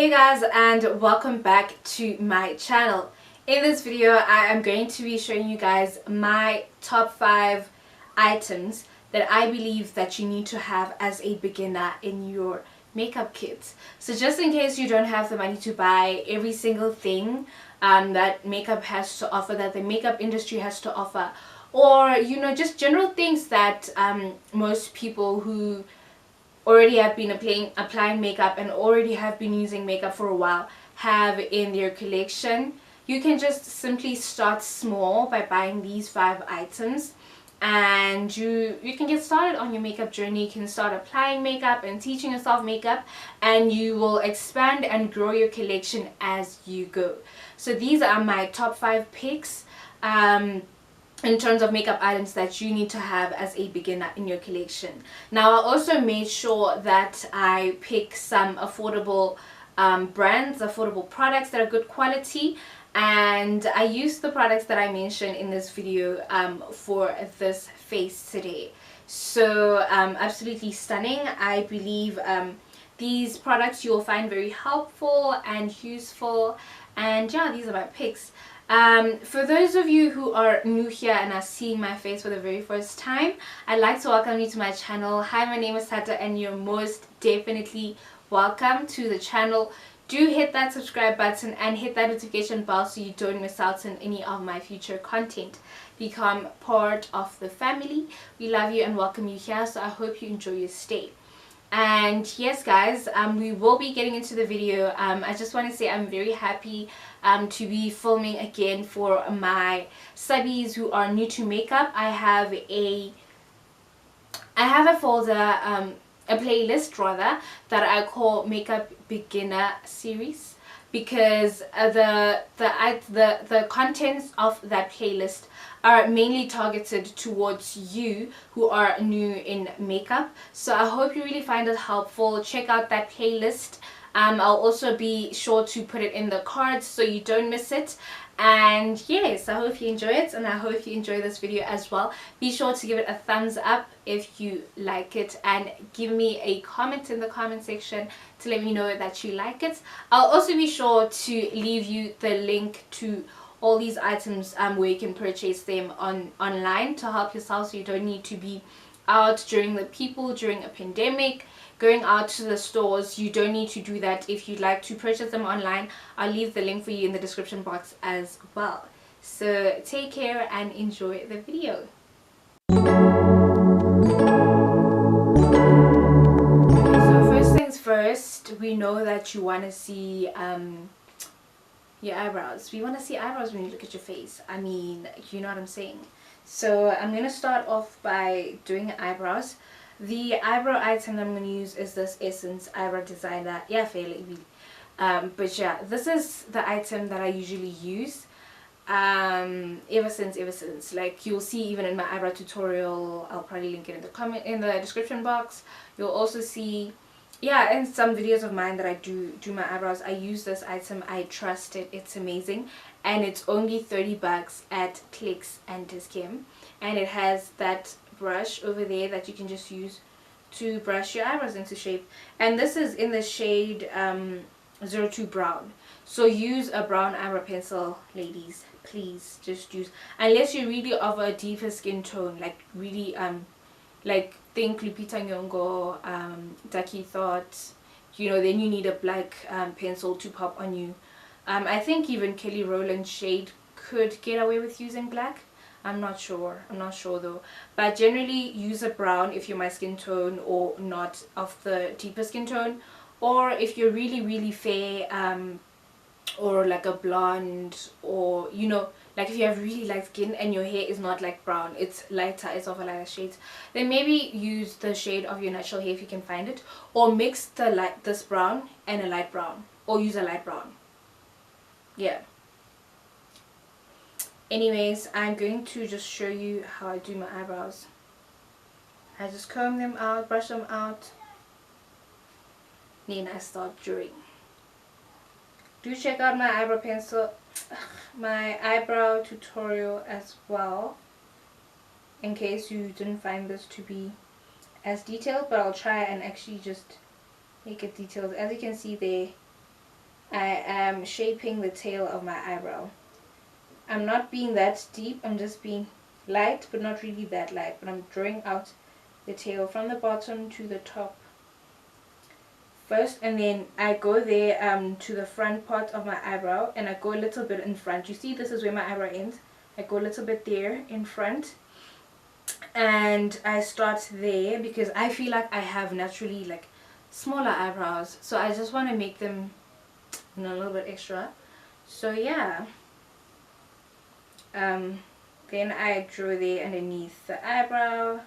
Hey guys, and welcome back to my channel. In this video I am going to be showing you guys my top 5 items that I believe that you need to have as a beginner in your makeup kit. So just in case you don't have the money to buy every single thing that makeup has to offer, that the makeup industry has to offer, or you know, just general things that most people who already have been applying makeup and already have been using makeup for a while have in their collection, you can just simply start small by buying these 5 items, and you can get started on your makeup journey. You can start applying makeup and teaching yourself makeup, and you will expand and grow your collection as you go. So these are my top 5 picks in terms of makeup items that you need to have as a beginner in your collection. Now I also made sure that I pick some affordable brands, affordable products that are good quality, and I used the products that I mentioned in this video for this face today. So absolutely stunning. I believe these products you'll find very helpful and useful, and yeah, these are my picks. For those of you who are new here and are seeing my face for the very first time, I'd like to welcome you to my channel. Hi, my name is Thato and you're most definitely welcome to the channel. Do hit that subscribe button and hit that notification bell so you don't miss out on any of my future content. Become part of the family. We love you and welcome you here, so I hope you enjoy your stay. And yes guys, we will be getting into the video. I just want to say I'm very happy to be filming again for my subbies who are new to makeup. I have a folder, a playlist rather, that I call Makeup Beginner Series, because the contents of that playlist are mainly targeted towards you who are new in makeup. So I hope you really find it helpful. Check out that playlist. I'll also be sure to put it in the cards so you don't miss it. And yes, I hope you enjoy it, and I hope you enjoy this video as well. Be sure to give it a thumbs up if you like it, and give me a comment in the comment section to let me know that you like it. I'll also be sure to leave you the link to all these items where you can purchase them online to help yourself, so you don't need to be out during a pandemic going out to the stores. You don't need to do that. If you'd like to purchase them online, I'll leave the link for you in the description box as well. So take care and enjoy the video. Okay, so first things first, we know that you want to see your eyebrows. We want to see eyebrows when you look at your face. I mean, you know what I'm saying. So I'm going to start off by doing eyebrows. The eyebrow item I'm going to use is this Essence Eyebrow Designer. Yeah, fairly. But yeah, this is the item that I usually use ever since. Like, you'll see even in my eyebrow tutorial, I'll probably link it in the description box. You'll also see, yeah, in some videos of mine that I do my eyebrows, I use this item. I trust it. It's amazing, and it's only 30 bucks at Clicks and Discount, and it has that brush over there that you can just use to brush your eyebrows into shape. And this is in the shade 02 brown. So use a brown eyebrow pencil, ladies. Please just use, unless you're really of a deeper skin tone, like really like think Lupita Nyong'o, Daki Thought, you know, then you need a black pencil to pop on you. I think even Kelly Rowland's shade could get away with using black. I'm not sure though, but generally use a brown if you're my skin tone or not of the deeper skin tone, or if you're really fair, or like a blonde, or you know, like if you have really light skin and your hair is not like brown, it's lighter, it's of a lighter shade, then maybe use the shade of your natural hair if you can find it, or mix this brown and a light brown, or use a light brown. Yeah. Anyways, I'm going to just show you how I do my eyebrows. I just comb them out, brush them out, then I start drawing. Do check out my eyebrow pencil, my eyebrow tutorial as well, in case you didn't find this to be as detailed, but I'll try and actually just make it detailed. As you can see there, I am shaping the tail of my eyebrow. I'm not being that deep, I'm just being light, but not really that light. But I'm drawing out the tail from the bottom to the top first, and then I go there to the front part of my eyebrow, and I go a little bit in front. You see, this is where my eyebrow ends. I go a little bit there in front, and I start there because I feel like I have naturally like smaller eyebrows, so I just want to make them, you know, a little bit extra. So yeah, then I draw there underneath the eyebrow,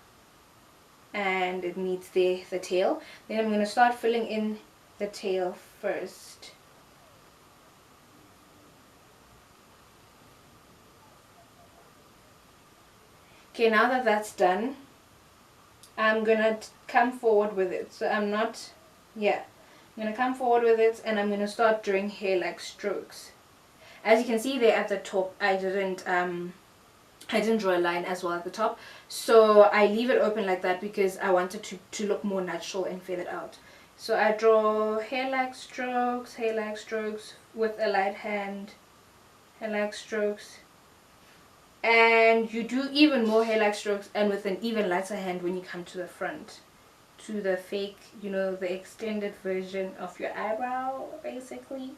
and it meets there the tail. Then I'm going to start filling in the tail first. Okay, now that that's done, I'm going to come forward with it. So I'm not, yeah, I'm going to come forward with it, and I'm going to start drawing hair-like strokes. As you can see there at the top, I didn't draw a line as well at the top, so I leave it open like that because I want it to look more natural and feathered out. So I draw hair-like strokes with a light hand, hair-like strokes, and you do even more hair-like strokes and with an even lighter hand when you come to the front, to the fake, you know, the extended version of your eyebrow, basically.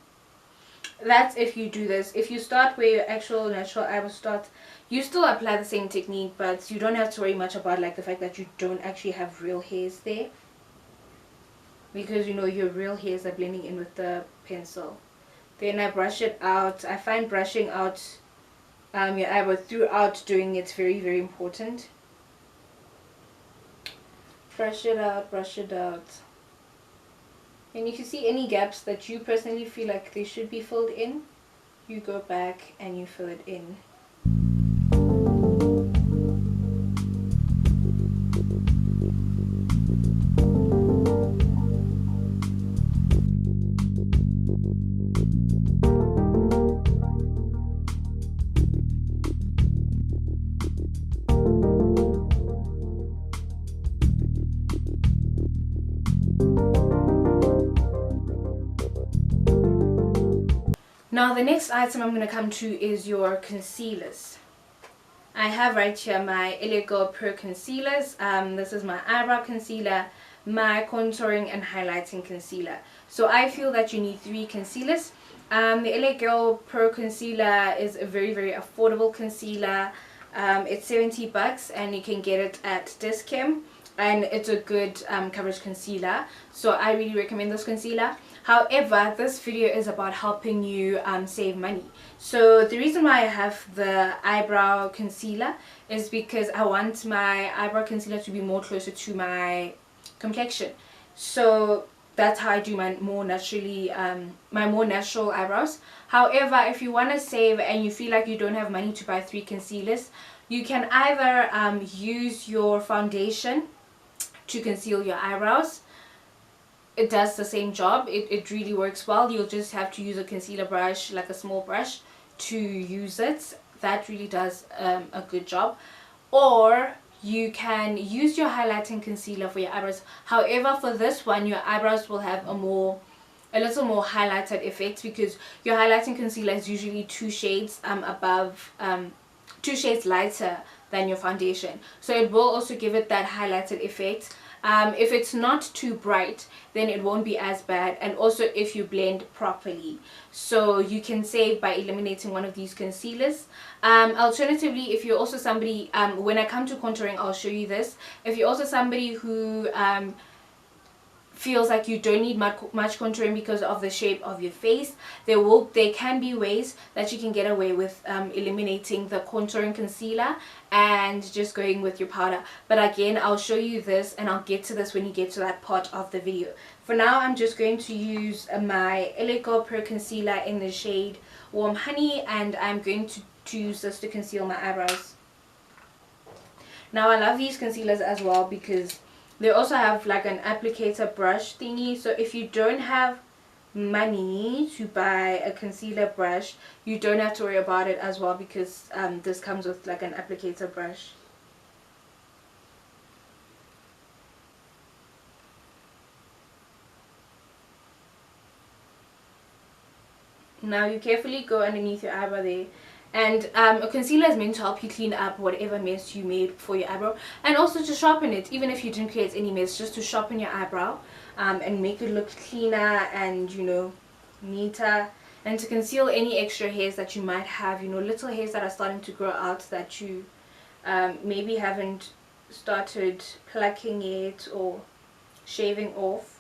That's if you do this. If you start where your actual natural eyebrow starts, you still apply the same technique, but you don't have to worry much about like the fact that you don't actually have real hairs there, because you know your real hairs are blending in with the pencil. Then I brush it out. I find brushing out your eyebrow throughout doing it's very, very important. Brush it out, brush it out. And if you see any gaps that you personally feel like they should be filled in, you go back and you fill it in. Now the next item I'm going to come to is your concealers. I have right here my Eyebrow Pro concealers. This is my eyebrow concealer, my contouring and highlighting concealer. So I feel that you need 3 concealers. The Eyebrow Pro concealer is a very, very affordable concealer. It's $70 and you can get it at Dischem, and it's a good coverage concealer, so I really recommend this concealer. However, this video is about helping you save money. So the reason why I have the eyebrow concealer is because I want my eyebrow concealer to be more closer to my complexion. So that's how I do my more naturally my more natural eyebrows. However, if you want to save and you feel like you don't have money to buy 3 concealers, you can either use your foundation to conceal your eyebrows. It does the same job. It really works well. You'll just have to use a concealer brush, like a small brush, to use it. That really does a good job. Or you can use your highlighting concealer for your eyebrows. However, for this one, your eyebrows will have a little more highlighted effect, because your highlighting concealer is usually 2 shades above 2 shades lighter than your foundation, so it will also give it that highlighted effect. If it's not too bright, then it won't be as bad, and also if you blend properly. So you can save by eliminating one of these concealers. Alternatively, if you're also somebody, when I come to contouring, I'll show you this. If you're also somebody who feels like you don't need much contouring because of the shape of your face, there can be ways that you can get away with eliminating the contouring concealer and just going with your powder. But again, I'll show you this, and I'll get to this when you get to that part of the video. For now, I'm just going to use my Eyebrow Pro concealer in the shade Warm Honey, and I'm going to use this to conceal my eyebrows. Now, I love these concealers as well because they also have like an applicator brush thingy. So if you don't have money to buy a concealer brush, you don't have to worry about it as well, because this comes with like an applicator brush. Now you carefully go underneath your eyebrow there, and a concealer is meant to help you clean up whatever mess you made for your eyebrow, and also to sharpen it, even if you didn't create any mess, just to sharpen your eyebrow and make it look cleaner and, you know, neater, and to conceal any extra hairs that you might have, you know, little hairs that are starting to grow out that you maybe haven't started plucking yet or shaving off.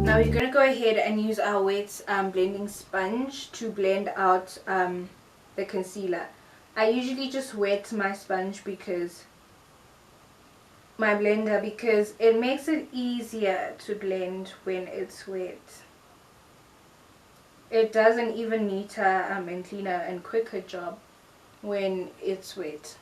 Now we're going to go ahead and use our wet blending sponge to blend out the concealer. I usually just wet my sponge because it makes it easier to blend when it's wet. It does an even neater and cleaner and quicker job when it's wet.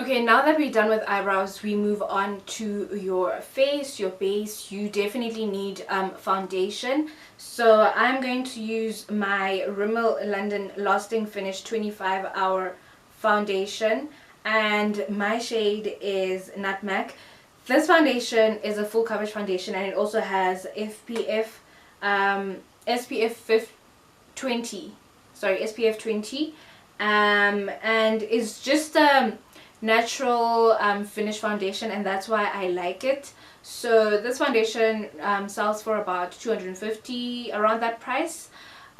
Okay, now that we're done with eyebrows, we move on to your face, your base. You definitely need foundation. So I'm going to use my Rimmel London Lasting Finish 25-hour foundation, and my shade is Nutmeg. This foundation is a full coverage foundation, and it also has SPF 20, and it's just natural finish foundation, and that's why I like it. So this foundation sells for about $250, around that price,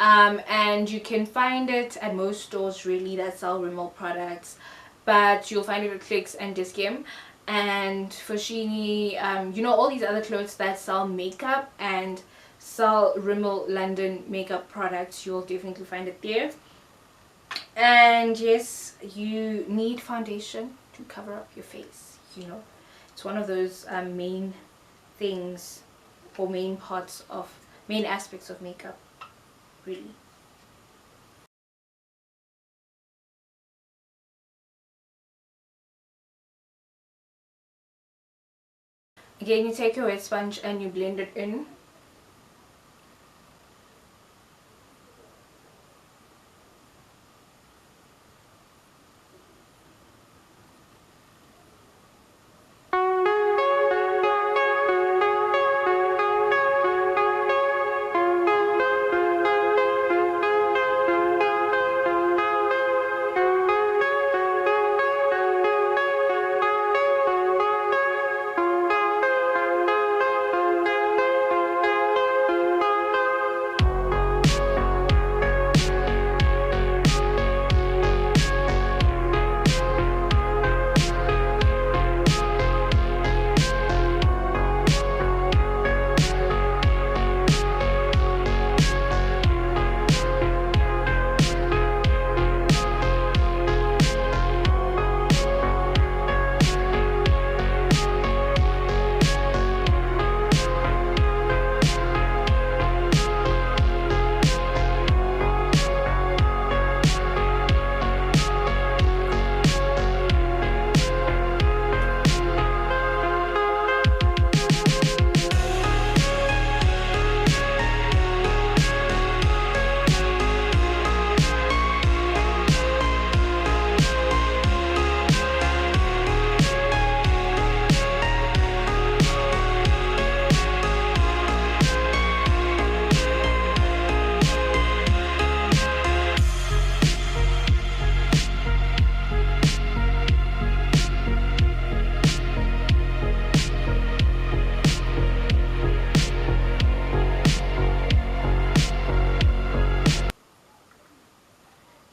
and you can find it at most stores really that sell Rimmel products, but you'll find it at Clicks and Discam and Foschini, you know, all these other clothes that sell makeup and sell Rimmel London makeup products. You'll definitely find it there. And yes, you need foundation to cover up your face. You know, it's one of those main things or main aspects of makeup, really. Again, you take your wet sponge and you blend it in.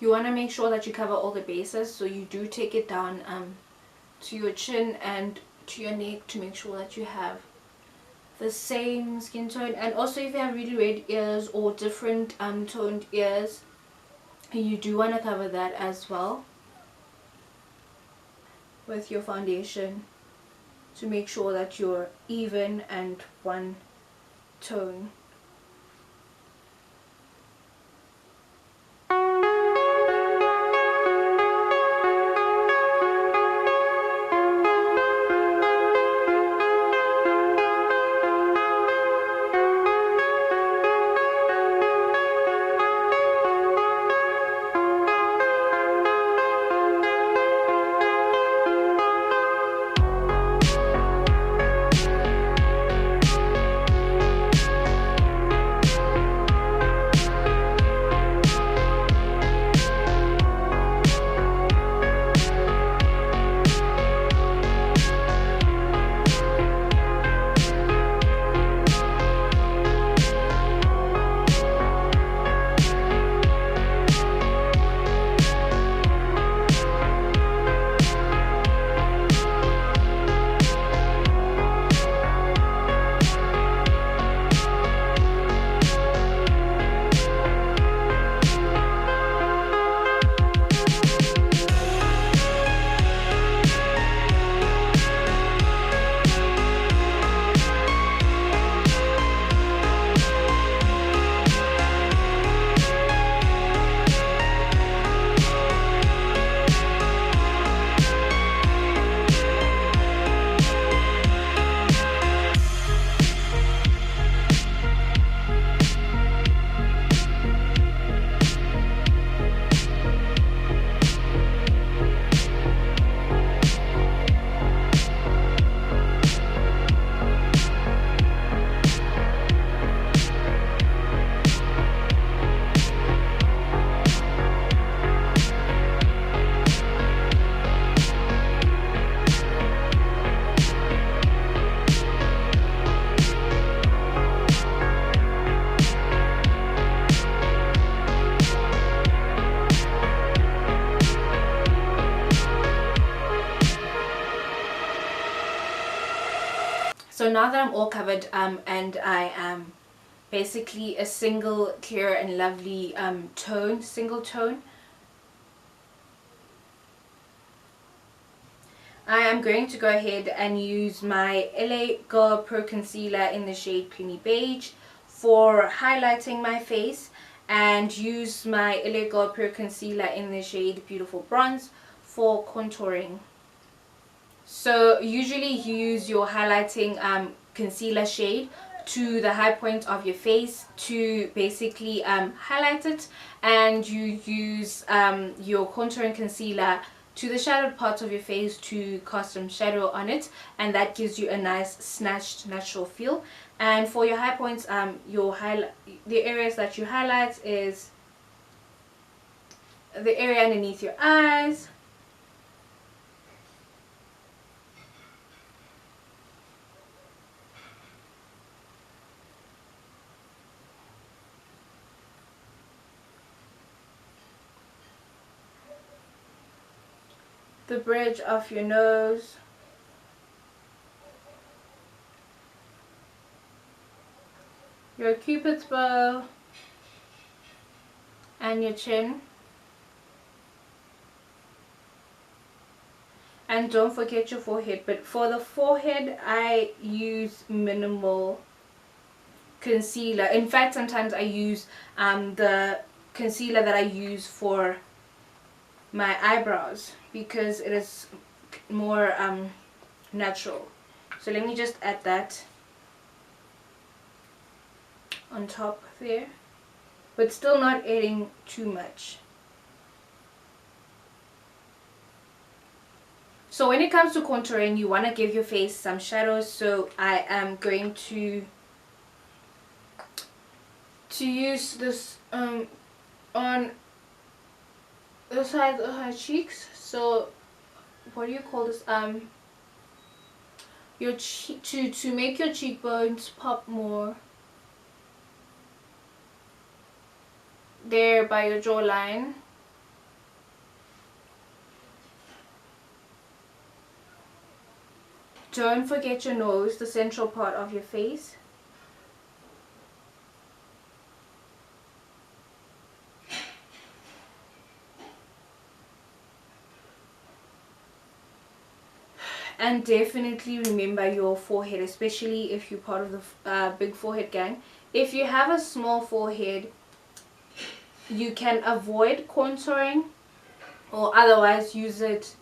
you want to make sure that you cover all the bases, so you do take it down to your chin and to your neck to make sure that you have the same skin tone. And also if you have really red ears or different toned ears, you do want to cover that as well with your foundation to make sure that you're even and one tone. So now that I'm all covered and I am basically a single clear and lovely single tone, I am going to go ahead and use my LA Girl Pro Concealer in the shade Creamy Beige for highlighting my face, and use my LA Girl Pro Concealer in the shade Beautiful Bronze for contouring. So usually you use your highlighting concealer shade to the high point of your face to basically highlight it, and you use your contouring concealer to the shadowed part of your face to cast some shadow on it, and that gives you a nice snatched natural feel. And for your high points, the areas that you highlight is the area underneath your eyes, the bridge of your nose, your cupid's bow, and your chin. And don't forget your forehead. But for the forehead, I use minimal concealer. In fact, sometimes I use the concealer that I use for my eyebrows because it is more natural. So let me just add that on top there, but still not adding too much. So when it comes to contouring, you want to give your face some shadows. So I am going to use this on the sides of her cheeks. So what do you call this, your to make your cheekbones pop more there by your jawline. don't forget your nose, the central part of your face. And definitely remember your forehead, especially if you're part of the big forehead gang. If you have a small forehead, you can avoid contouring or otherwise use it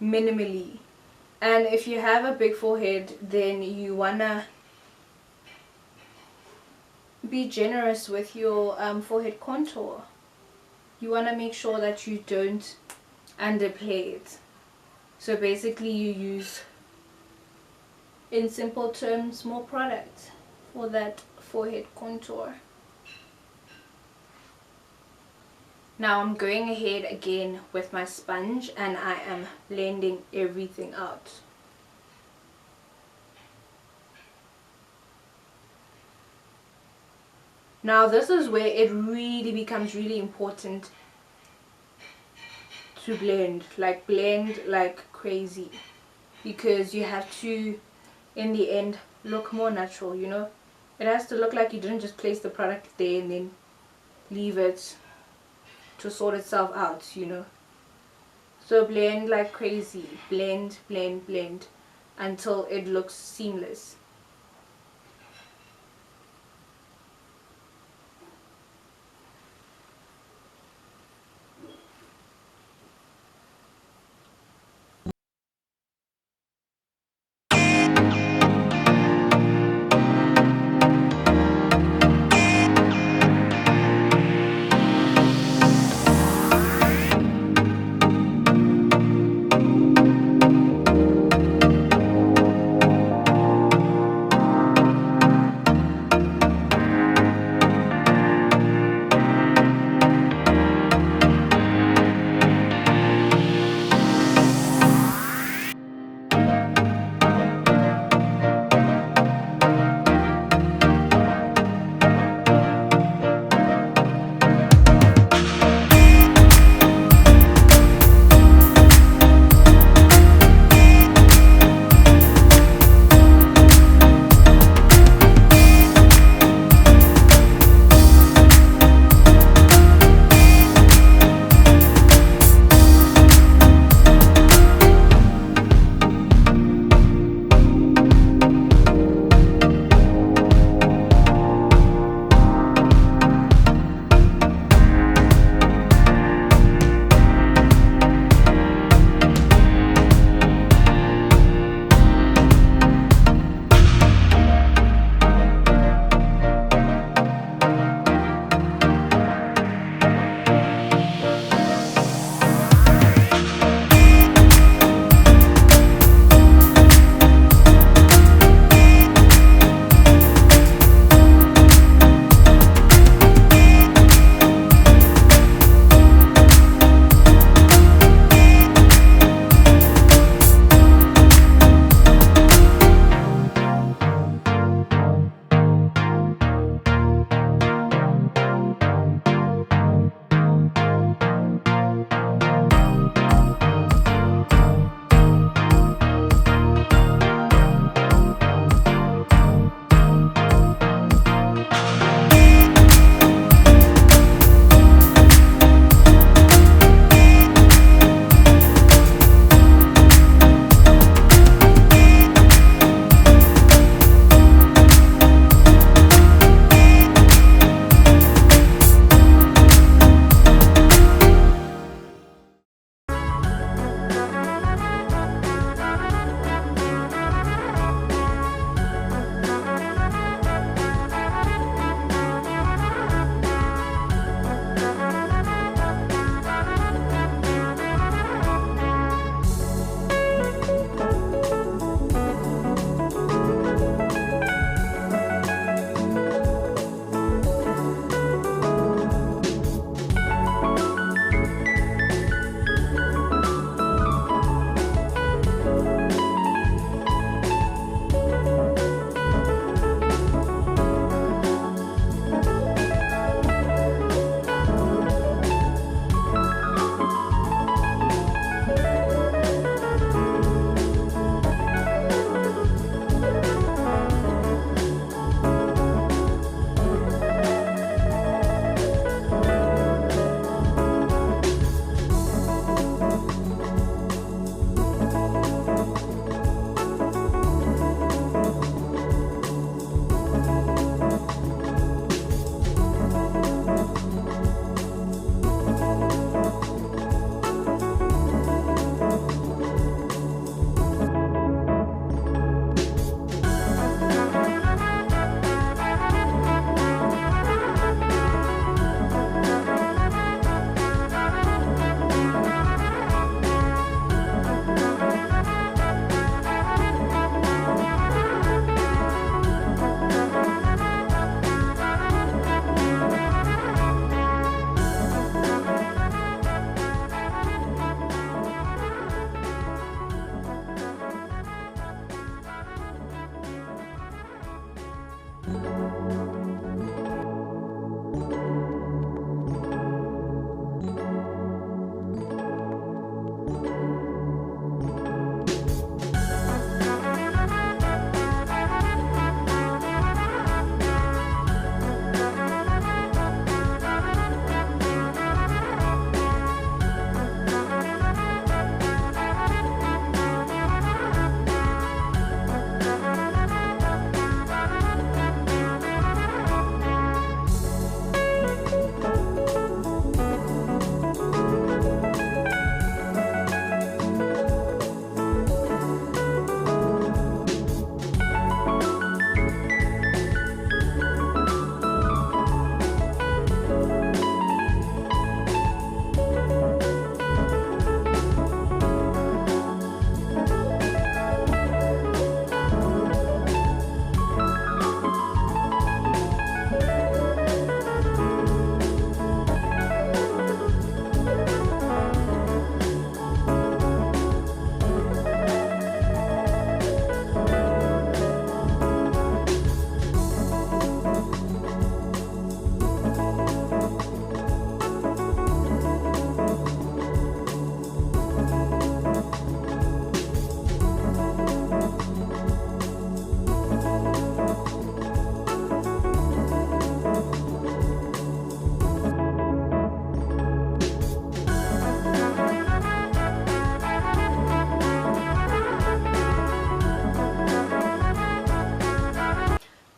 minimally. And if you have a big forehead, then you wanna be generous with your forehead contour. You wanna make sure that you don't underplay it. So basically you use, in simple terms, more product for that forehead contour. Now I'm going ahead again with my sponge and I am blending everything out. Now this is where it really becomes really important to blend like crazy, because you have to, in the end, look more natural, you know. It has to look like you didn't just place the product there and then leave it to sort itself out, you know. So blend like crazy, blend, blend, blend until it looks seamless.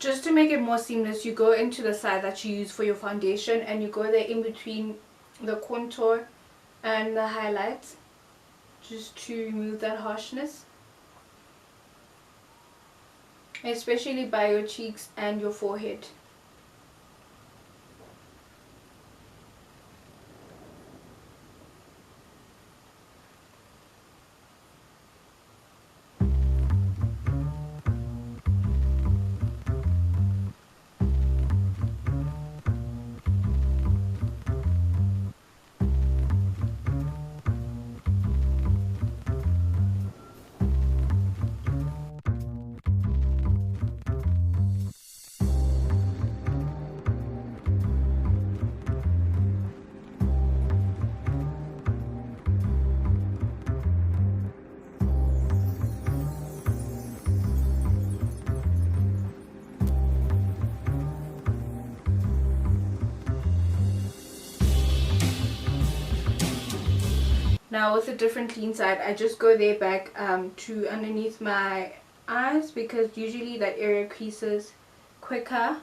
Just to make it more seamless, you go into the side that you use for your foundation and you go there in between the contour and the highlights, just to remove that harshness, especially by your cheeks and your forehead. Now with a different clean side, I just go there back to underneath my eyes, because usually that area creases quicker.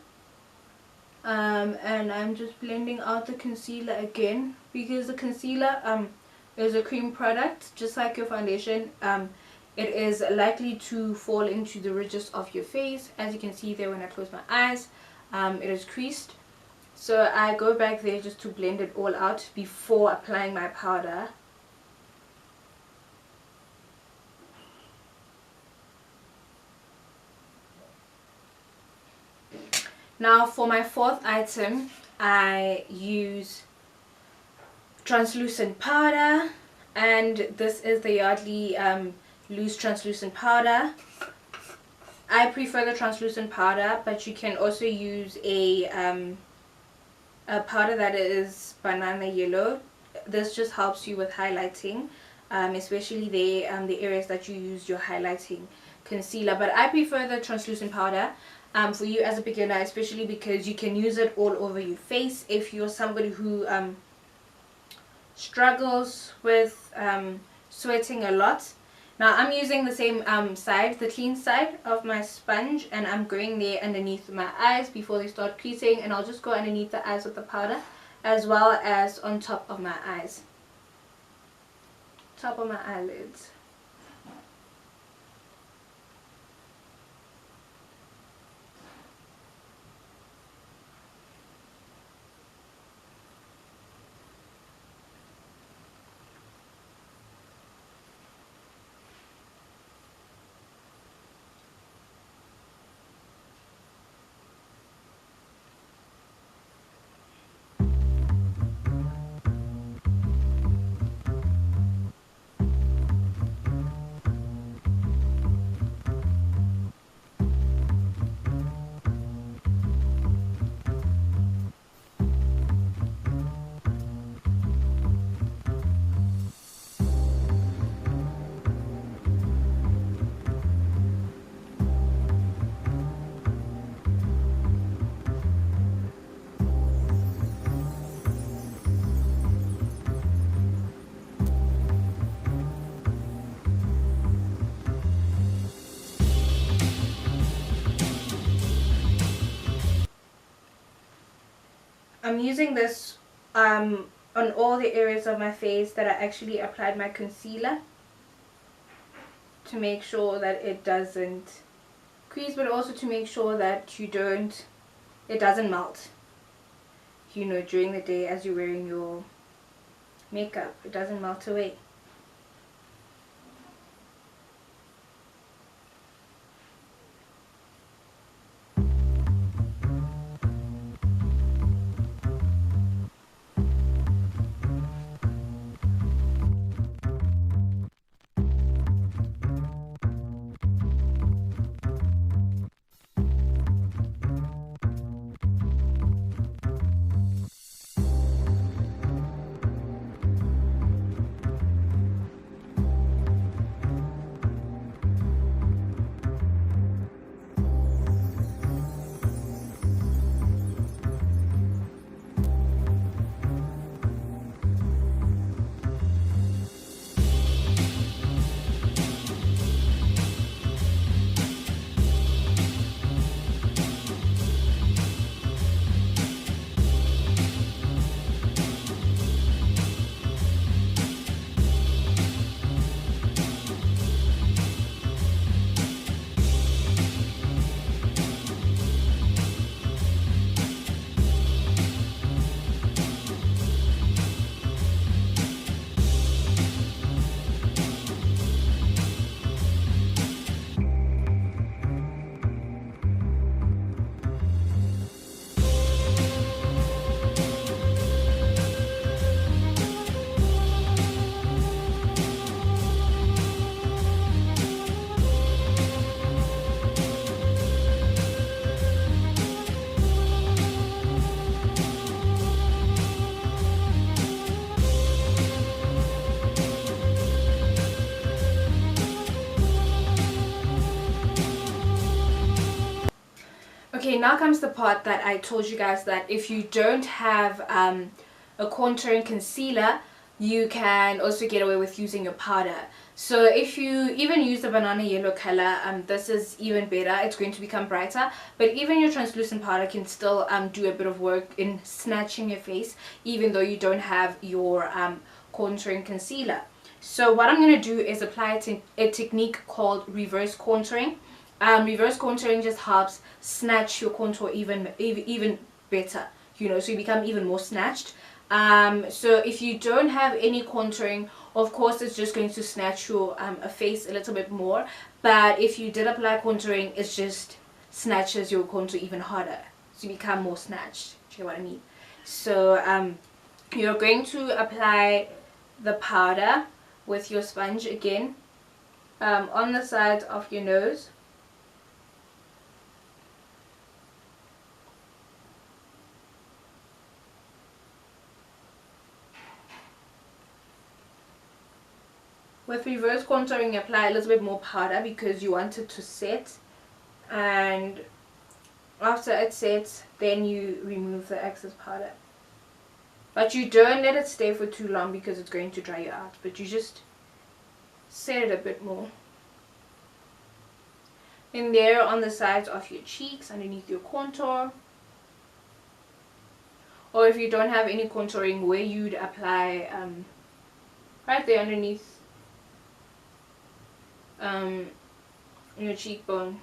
And I'm just blending out the concealer again, because the concealer is a cream product, just like your foundation. It is likely to fall into the ridges of your face. As you can see there, when I close my eyes, it is creased. So I go back there just to blend it all out before applying my powder. Now for my fourth item, I use translucent powder, and this is the Yardley loose translucent powder. I prefer the translucent powder, but you can also use a powder that is banana yellow. This just helps you with highlighting, especially the areas that you use your highlighting concealer. But I prefer the translucent powder for you as a beginner, especially because you can use it all over your face. If you're somebody who struggles with sweating a lot. Now I'm using the same side, the clean side of my sponge, and I'm going there underneath my eyes before they start creasing, and I'll just go underneath the eyes with the powder as well as on top of my eyes, top of my eyelids. I'm using this on all the areas of my face that I actually applied my concealer, to make sure that it doesn't crease, but also to make sure that it doesn't melt, you know, during the day as you're wearing your makeup. It doesn't melt away. Okay, now comes the part that I told you guys that if you don't have a contouring concealer, you can also get away with using your powder. So if you even use the banana yellow color, this is even better. It's going to become brighter, but even your translucent powder can still do a bit of work in snatching your face, even though you don't have your contouring concealer. So what I'm going to do is apply a technique called reverse contouring. Reverse contouring just helps snatch your contour even better, you know, so you become even more snatched. So if you don't have any contouring, of course it's just going to snatch your face a little bit more, but if you did apply contouring, it just snatches your contour even harder, so you become more snatched. Do you know what I mean? So you're going to apply the powder with your sponge again on the side of your nose. With reverse contouring, apply a little bit more powder because you want it to set, and after it sets, then you remove the excess powder. But you don't let it stay for too long because it's going to dry you out, but you just set it a bit more. And there on the sides of your cheeks, underneath your contour. Or if you don't have any contouring, where you'd apply right there underneath your cheekbone.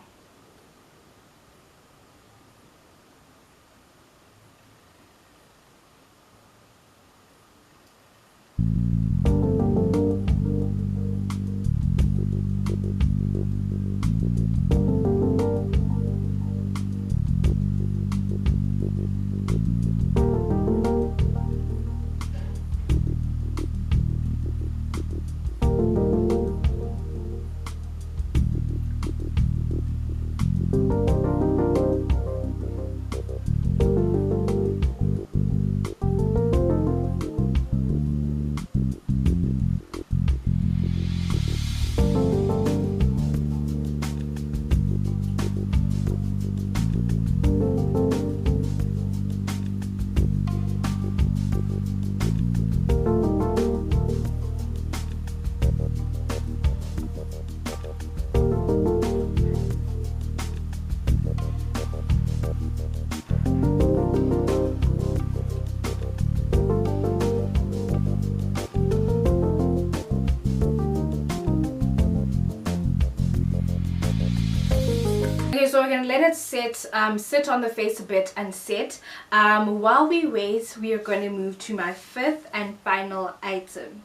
Okay, so we're gonna let it sit on the face a bit and sit. While we wait, we are going to move to my fifth and final item.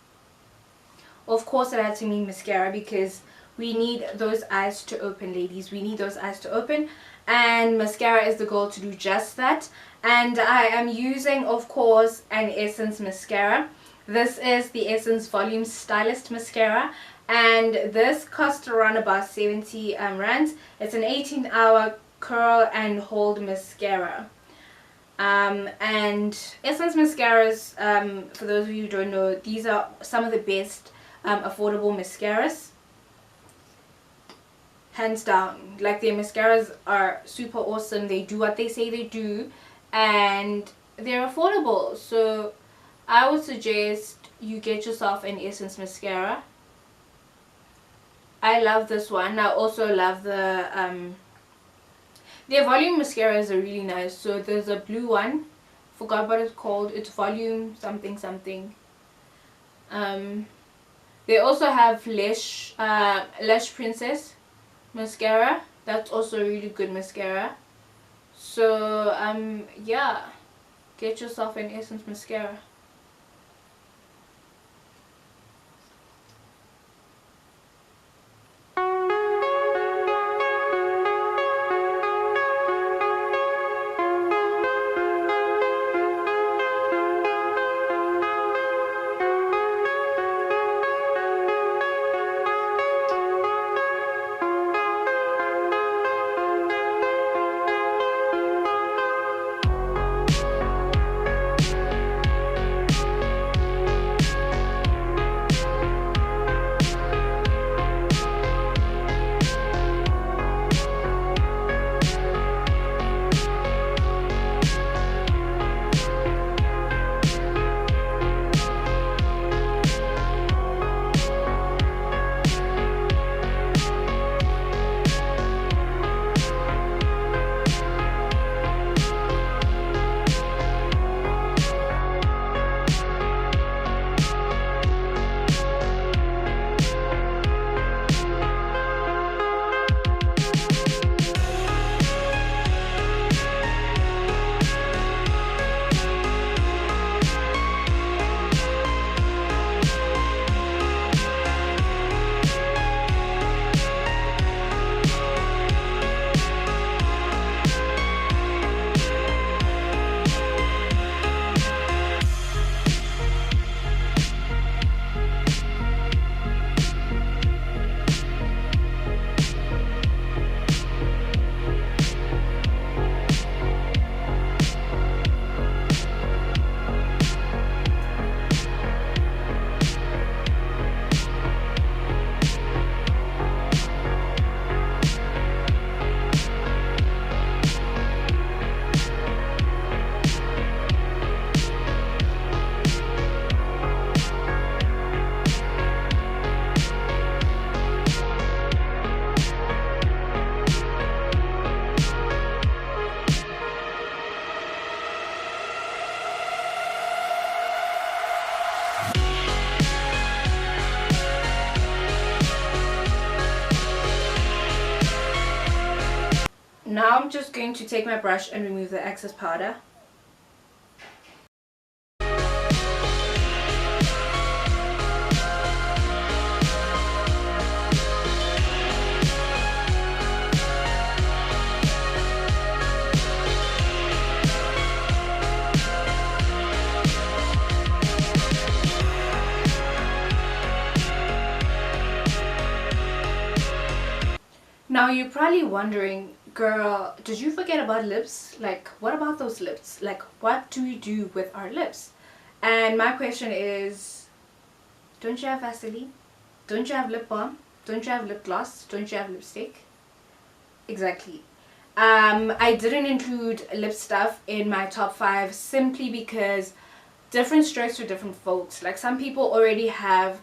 Of course, it had to mean mascara because we need those eyes to open, ladies. We need those eyes to open, and mascara is the goal to do just that. And I am using, of course, an Essence mascara. This is the Essence Volume Stylist mascara, and this cost around about 70 rands. It's an 18-hour curl and hold mascara. And Essence mascaras, for those of you who don't know, these are some of the best affordable mascaras, hands down. Like, their mascaras are super awesome. They do what they say they do, and they're affordable. So I would suggest you get yourself an Essence mascara. I love this one. I also love the their volume mascaras are really nice. So there's a blue one, forgot what it's called. It's volume something something. They also have Lash Princess mascara. That's also a really good mascara. So yeah, get yourself an Essence mascara. Now I'm just going to take my brush and remove the excess powder. Now you're probably wondering, girl, did you forget about lips? Like, what about those lips? Like, what do we do with our lips? And my question is, don't you have Vaseline? Don't you have lip balm? Don't you have lip gloss? Don't you have lipstick? Exactly. I didn't include lip stuff in my top 5 simply because different strokes for different folks. Like, some people already have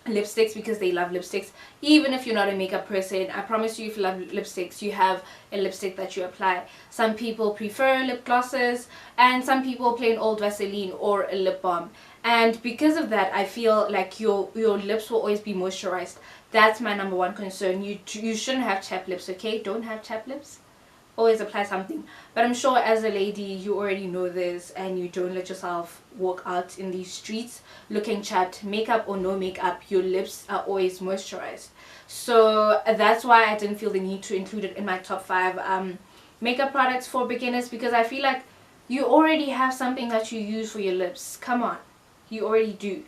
lipsticks because they love lipsticks. Even if you're not a makeup person, I promise you, if you love lipsticks, you have a lipstick that you apply. Some people prefer lip glosses, and some people plain old Vaseline or a lip balm. And because of that, I feel like your lips will always be moisturized. That's my number one concern. You shouldn't have chapped lips, okay? Don't have chapped lips. Always apply something. But I'm sure as a lady you already know this, and you don't let yourself walk out in these streets looking chapped. Makeup or no makeup, your lips are always moisturized. So that's why I didn't feel the need to include it in my top 5 makeup products for beginners, because I feel like you already have something that you use for your lips. Come on, you already do.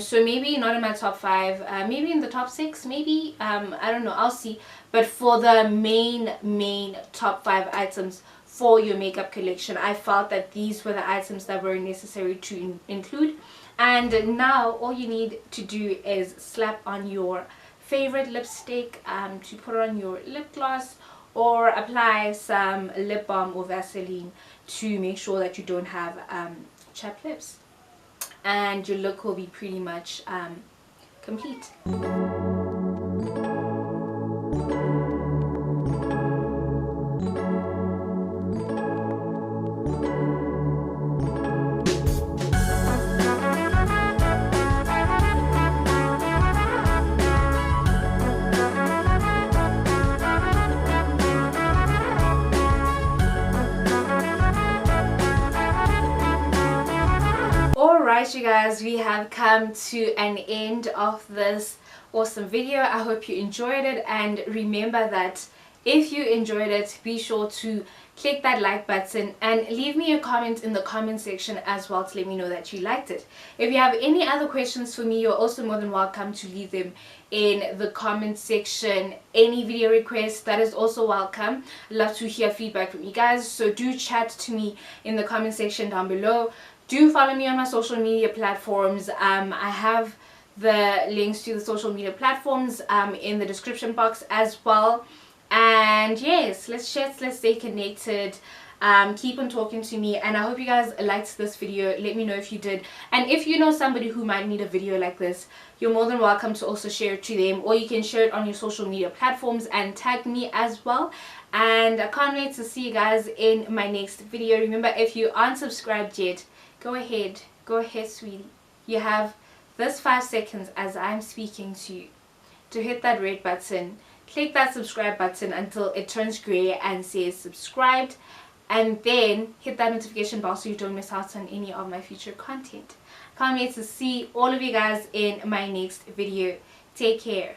So maybe not in my top 5, maybe in the top 6, maybe, I don't know, I'll see. But for the main top 5 items for your makeup collection, I felt that these were the items that were necessary to include. And now all you need to do is slap on your favorite lipstick, to put on your lip gloss, or apply some lip balm or Vaseline to make sure that you don't have chapped lips, and your look will be pretty much complete. Alright you guys, we have come to an end of this awesome video. I hope you enjoyed it, and remember that if you enjoyed it, be sure to click that like button and leave me a comment in the comment section as well to let me know that you liked it. If you have any other questions for me, you're also more than welcome to leave them in the comment section. Any video requests, that is also welcome. I'd love to hear feedback from you guys, so do chat to me in the comment section down below. Do follow me on my social media platforms. I have the links to the social media platforms in the description box as well. And yes, let's chat, let's stay connected. Keep on talking to me, and I hope you guys liked this video. Let me know if you did, and if you know somebody who might need a video like this, you're more than welcome to also share it to them, or you can share it on your social media platforms and tag me as well. And I can't wait to see you guys in my next video. Remember, if you aren't subscribed yet, go ahead, sweetie. You have this 5 seconds as I'm speaking to you to hit that red button. Click that subscribe button until it turns gray and says subscribed, and then hit that notification bell so you don't miss out on any of my future content. Can't wait to see all of you guys in my next video. Take care.